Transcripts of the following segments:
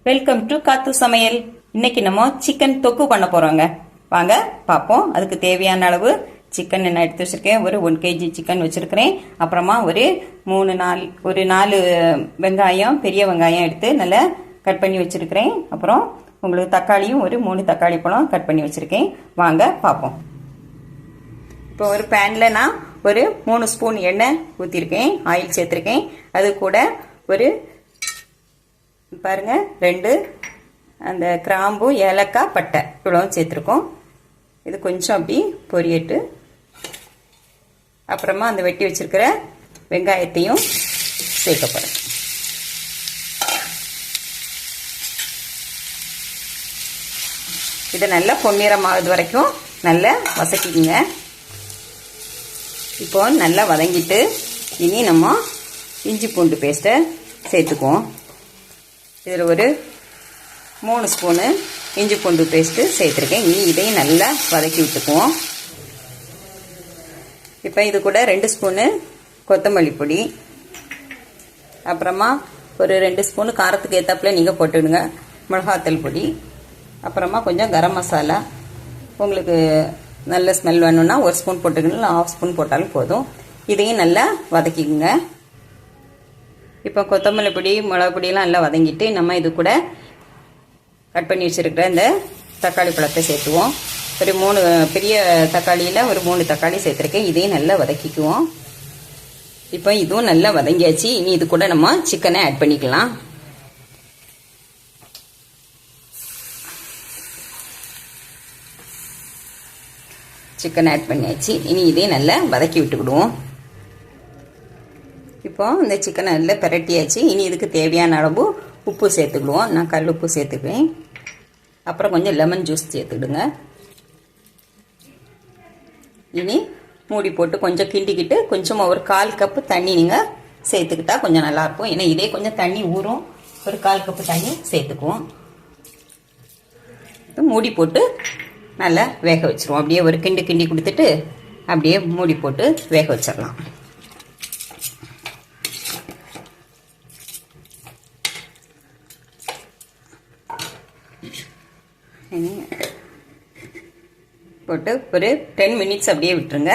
Welcome to காத்து சமையல். இன்னைக்கு நம்ம சிக்கன் தொக்கு பண்ண போறோங்க. வாங்க பார்ப்போம். அதுக்கு தேவையான அளவு சிக்கன் என்ன எடுத்து வச்சிருக்கேன். ஒரு 1 kg சிக்கன் வச்சிருக்கிறேன். அப்புறமா ஒரு 4 வெங்காயம், பெரிய வெங்காயம் எடுத்து நல்லா கட் பண்ணி வச்சிருக்கிறேன். அப்புறம் உங்களுக்கு தக்காளியும் ஒரு 3 தக்காளி பழம் கட் பண்ணி வச்சிருக்கேன். வாங்க பார்ப்போம். இப்போ ஒரு பேன்ல நான் ஒரு 3 ஸ்பூன் எண்ணெய் ஊற்றிருக்கேன், ஆயில் சேர்த்துருக்கேன். அது கூட ஒரு பாருங்க 2 அந்த கிராம்பு, ஏலக்காய், பட்டை இவ்வளவும் சேர்த்துருக்கோம். இது கொஞ்சம் அப்படி பொரியட்டு. அப்புறமா அந்த வெட்டி வச்சிருக்கிற வெங்காயத்தையும் சேர்க்கப்படும். இதை நல்லா பொன்னிறமாவது வரைக்கும் நல்லா வதக்கிங்க. இப்போ நல்லா வதங்கிட்டு இனி நம்ம இஞ்சி பூண்டு பேஸ்ட்டை சேர்த்துக்குவோம். இதில் ஒரு 3 ஸ்பூனு இஞ்சி பூண்டு பேஸ்ட்டு சேர்த்துருக்கேன். இனி இதையும் நல்லா வதக்கி விட்டுக்குவோம். இப்போ இது கூட 2 ஸ்பூனு கொத்தமல்லி பொடி, அப்புறமா ஒரு 2 ஸ்பூனு காரத்துக்கு ஏற்றாப்புல நீங்கள் போட்டுடுங்க மிளகாத்தூள் பொடி, அப்புறமா கொஞ்சம் கரம் மசாலா. உங்களுக்கு நல்ல ஸ்மெல் வேணும்னா 1 ஸ்பூன் போட்டுக்கணும், இல்லை 1/2 ஸ்பூன் போட்டாலும் போதும். இதையும் நல்லா வதக்கிக்குங்க. இப்போ கொத்தமல்லி பொடி, மிளகா பொடியெல்லாம் நல்லா வதங்கிட்டு நம்ம இது கூட கட் பண்ணி வச்சுருக்கிற இந்த தக்காளி பழத்தை சேர்த்துவோம். ஒரு 3 பெரிய தக்காளியில் ஒரு 3 தக்காளி சேர்த்துருக்கேன். இதையும் நல்லா வதக்கிக்குவோம். இப்போ இதுவும் நல்லா வதங்கியாச்சு. இனி இது கூட நம்ம சிக்கனை ஆட் பண்ணிக்கலாம். சிக்கன் ஆட் பண்ணியாச்சு. இனி இதையும் நல்லா வதக்கி விட்டுக்கிடுவோம். இப்போ இந்த சிக்கனை நல்லா பிரட்டியாச்சு. இனி இதுக்கு தேவையான அளவு உப்பு சேர்த்துக்கிடுவோம். நான் கல் உப்பு சேர்த்துக்குவேன். அப்புறம் கொஞ்சம் லெமன் ஜூஸ் சேர்த்துக்கிடுங்க. இனி மூடி போட்டு கொஞ்சம் கிண்டிக்கிட்டு கொஞ்சமாக ஒரு 1/4 கப்பு தண்ணி நீங்கள் சேர்த்துக்கிட்டா கொஞ்சம் நல்லாயிருக்கும். ஏன்னா இதே கொஞ்சம் தண்ணி ஊறும். ஒரு 1/4 கப்பு தண்ணி சேர்த்துக்குவோம். மூடி போட்டு நல்லா வேக வச்சிருவோம். அப்படியே ஒரு கிண்டி கொடுத்துட்டு அப்படியே மூடி போட்டு வேக வச்சிடலாம். போட்டு ஒரு 10 மினிட்ஸ் அப்படியே விட்டுருங்க.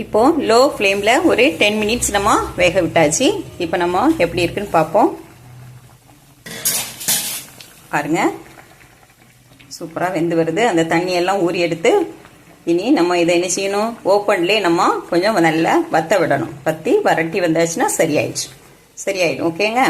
இப்போ லோ ஃப்ளேமில் ஒரு 10 மினிட்ஸ் நம்ம வேக விட்டாச்சு. இப்போ நம்ம எப்படி இருக்குன்னு பார்ப்போம். பாருங்க, சூப்பராக வெந்து வருது. அந்த தண்ணியெல்லாம் ஊறி எடுத்து இனி நம்ம இதை என்ன செய்யணும், ஓப்பன்லேயே நம்ம கொஞ்சம் நல்லா வத்த விடணும். வத்தி வரட்டி வந்தாச்சுன்னா சரியாயிடும். ஓகேங்க.